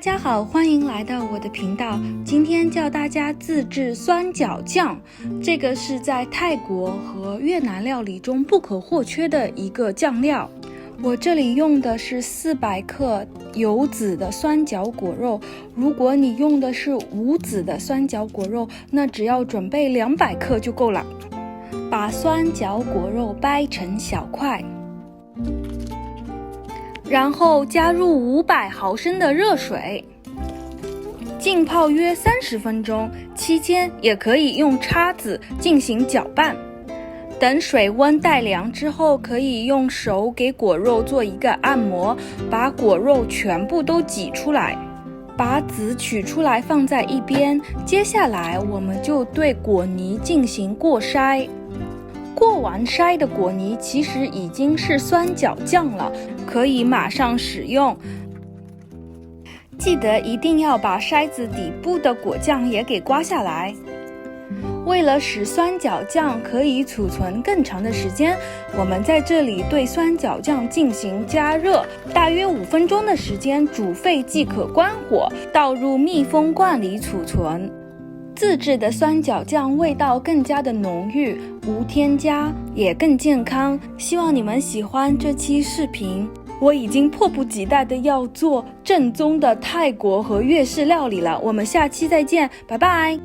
家好，欢迎来到我的频道。今天教大家自制酸角酱，这个是在泰国和越南料理中不可或缺的一个酱料。我这里用的是400克有籽的酸角果肉，如果你用的是无籽的酸角果肉，那只要准备200克就够了。把酸角果肉掰成小块，然后加入500毫升的热水，浸泡约30分钟，期间也可以用叉子进行搅拌。等水温带凉之后，可以用手给果肉做一个按摩，把果肉全部都挤出来，把籽取出来放在一边。接下来我们就对果泥进行过筛。过完筛的果泥其实已经是酸角酱了，可以马上使用。记得一定要把筛子底部的果酱也给刮下来。为了使酸角酱可以储存更长的时间，我们在这里对酸角酱进行加热，大约5分钟的时间，煮沸即可关火，倒入密封罐里储存。自制的酸角酱味道更加的浓郁，无添加，也更健康。希望你们喜欢这期视频。我已经迫不及待的要做正宗的泰国和粤式料理了，我们下期再见，拜拜。